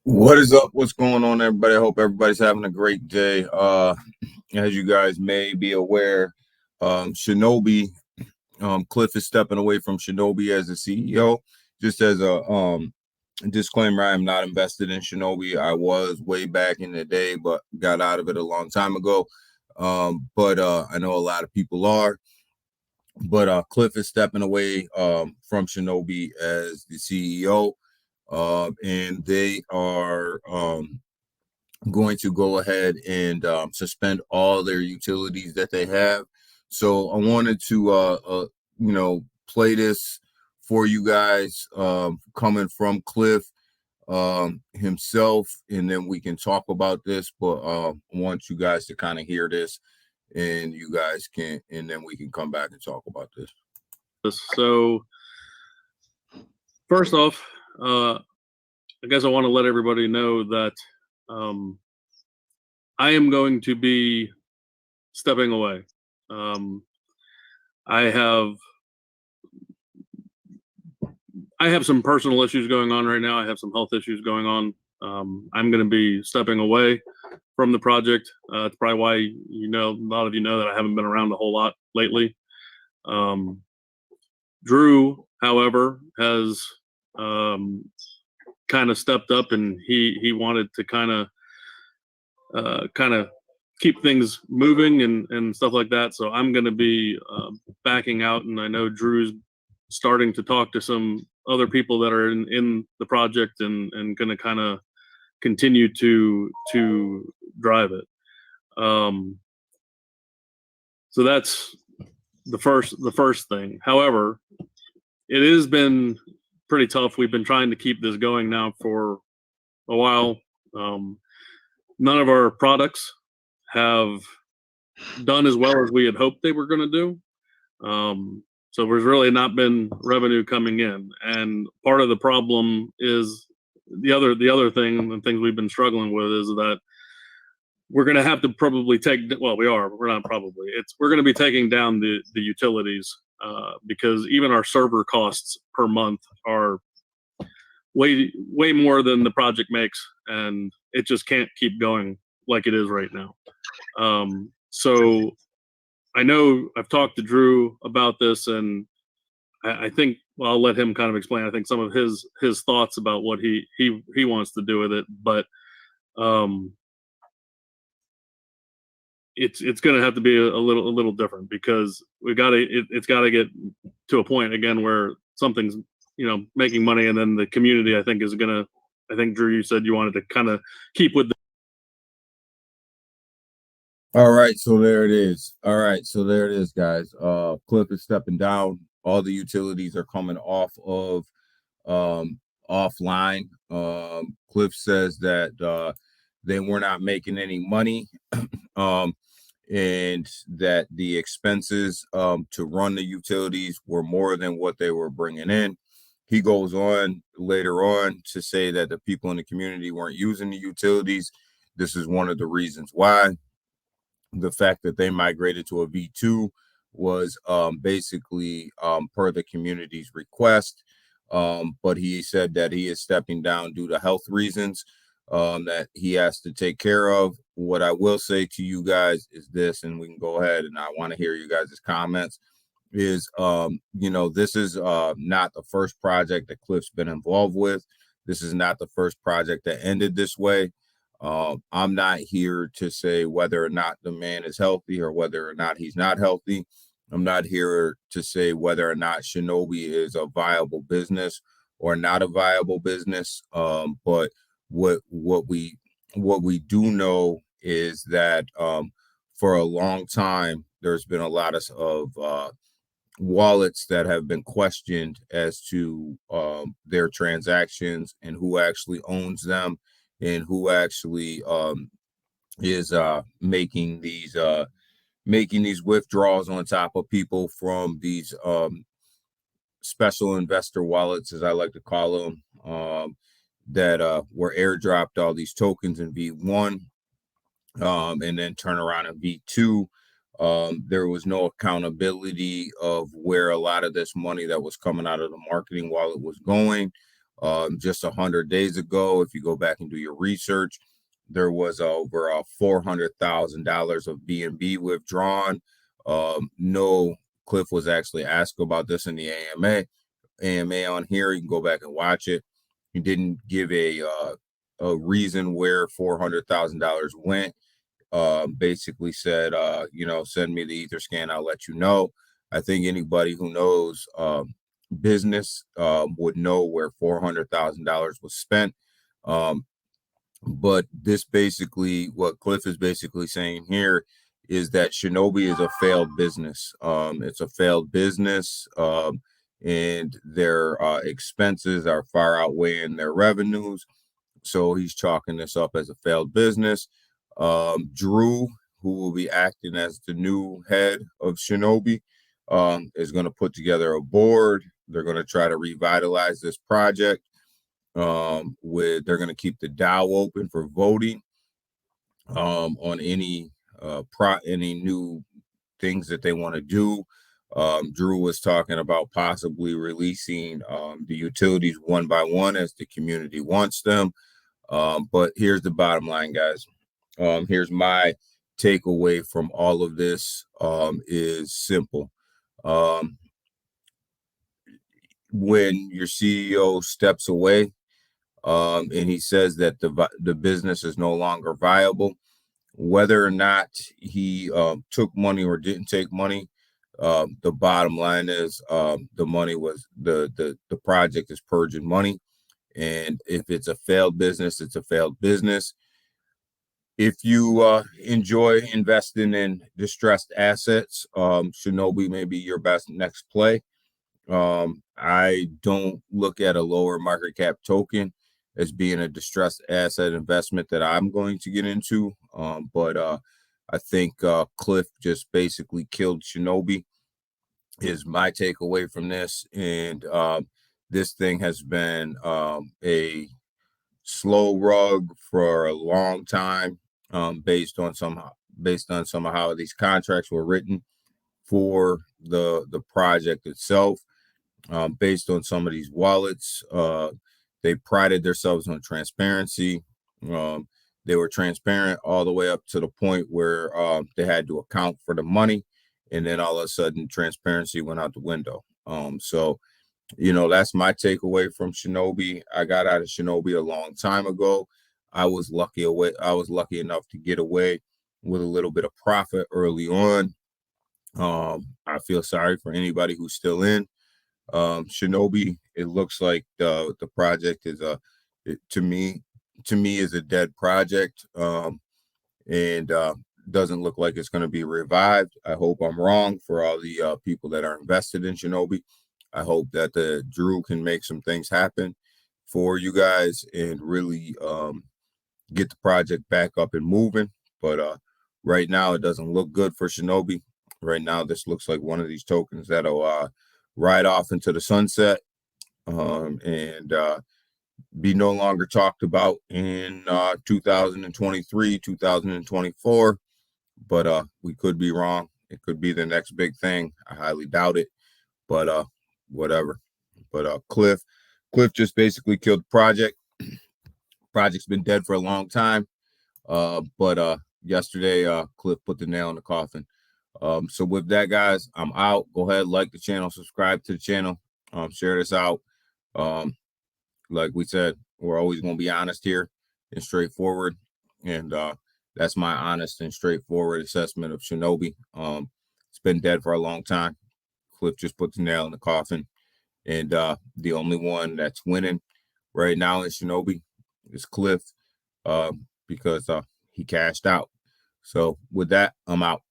What is up? What's going on, everybody? I hope everybody's having a great day. As you guys may be aware, Shinobi, Cliff is stepping away from Shinobi as the CEO. Just as a disclaimer, I am not invested in Shinobi. I was way back in the day, but got out of it a long time ago. But I know a lot of people are. But Cliff is stepping away from Shinobi as the CEO, and they are going to go ahead and suspend all their utilities that they have. So I wanted to, play this for you guys, coming from Cliff himself, and then we can talk about this. But I want you guys to kind of hear this, and you guys can, and then we can come back and talk about this. So, first off, I guess I want to let everybody know that I am going to be stepping away. I have some personal issues going on right now. I have some health issues going on. I'm going to be stepping away from the project. It's probably why a lot of you know that I haven't been around a whole lot lately. Drew, however, has kind of stepped up, and he wanted to kind of keep things moving and stuff like that. So I'm going to be backing out, and I know Drew's starting to talk to some other people that are in the project and going to kind of continue to drive it. So that's the first thing. However, it has been pretty tough. We've been trying to keep this going now for a while. None of our products have done as well as we had hoped they were going to do. So there's really not been revenue coming in, and part of the problem is the other thing, the things we've been struggling with, is that we're going to have to probably we're going to be taking down the utilities, because even our server costs per month are way more than the project makes, and it just can't keep going like it is right now. So I know I've talked to Drew about this, and I think, well, I'll let him kind of explain, I think, some of his thoughts about what he wants to do with it. But it's going to have to be a little different, because it's got to get to a point again where something's making money, and then the community, I think, is going to, I think, Drew, you said you wanted to kind of keep with All right, so there it is. All right, so there it is, guys. Cliff is stepping down. All the utilities are coming off of offline. Cliff says that they were not making any money, and that the expenses to run the utilities were more than what they were bringing in. He goes on later on to say that the people in the community weren't using the utilities. This is one of the reasons why. The fact that they migrated to a V2 was basically per the community's request. But he said that he is stepping down due to health reasons that he has to take care of. What I will say to you guys is this, and we can go ahead, and I want to hear you guys' comments, is, this is not the first project that Cliff's been involved with. This is not the first project that ended this way. I'm not here to say whether or not the man is healthy or whether or not he's not healthy. I'm not here to say whether or not Shinobi is a viable business or not a viable business. But what we do know is that for a long time there's been a lot of wallets that have been questioned as to their transactions and who actually owns them and who actually is making these withdrawals on top of people from these special investor wallets, as I like to call them, that were airdropped all these tokens in V1, and then turn around in V2. There was no accountability of where a lot of this money that was coming out of the marketing wallet was going. Just 100 days ago, if you go back and do your research, there was over $400,000 of B&B withdrawn. No, Cliff was actually asked about this in the AMA on here. You can go back and watch it. He didn't give a reason where $400,000 went. Basically said, send me the Etherscan, I'll let you know. I think anybody who knows business would know where $400,000 was spent. But this basically, what Cliff is basically saying here is that Shibnobi is a failed business. It's a failed business, and their expenses are far outweighing their revenues. So he's chalking this up as a failed business. Drew, who will be acting as the new head of Shibnobi, is going to put together a board. They're going to try to revitalize this project. They're going to keep the DAO open for voting on any new things that they want to do. Drew was talking about possibly releasing the utilities one by one as the community wants them. But here's the bottom line, guys. Here's my takeaway from all of this is simple. When your CEO steps away and he says that the business is no longer viable, whether or not he took money or didn't take money, the bottom line is the money was the project is purging money. And if it's a failed business, it's a failed business. If you enjoy investing in distressed assets, Shibnobi may be your best next play. I don't look at a lower market cap token as being a distressed asset investment that I'm going to get into. But I think Cliff just basically killed Shibnobi is my takeaway from this. And this thing has been a slow rug for a long time, based on some of how these contracts were written for the project itself. Based on some of these wallets, they prided themselves on transparency. They were transparent all the way up to the point where they had to account for the money, and then all of a sudden transparency went out the window. So that's my takeaway from Shibnobi. I got out of Shibnobi a long time ago. I was lucky enough to get away with a little bit of profit early on. I feel sorry for anybody who's still in Shibnobi. It looks like the project is to me is a dead project, and doesn't look like it's going to be revived. I hope I'm wrong for all the people that are invested in Shibnobi. I hope that the Drew can make some things happen for you guys and really get the project back up and moving. But right now, it doesn't look good for Shibnobi. Right now, this looks like one of these tokens that'll ride off into the sunset and be no longer talked about in 2023, 2024. But we could be wrong. It could be the next big thing. I highly doubt it. But whatever. But Cliff just basically killed the project. Project's been dead for a long time. But yesterday, Cliff put the nail in the coffin. So with that, guys, I'm out. Go ahead, like the channel, subscribe to the channel, share this out. Like we said, we're always going to be honest here and straightforward. And that's my honest and straightforward assessment of Shibnobi. It's been dead for a long time. Cliff just put the nail in the coffin. And the only one that's winning right now in Shibnobi is Cliff, because he cashed out. So with that, I'm out.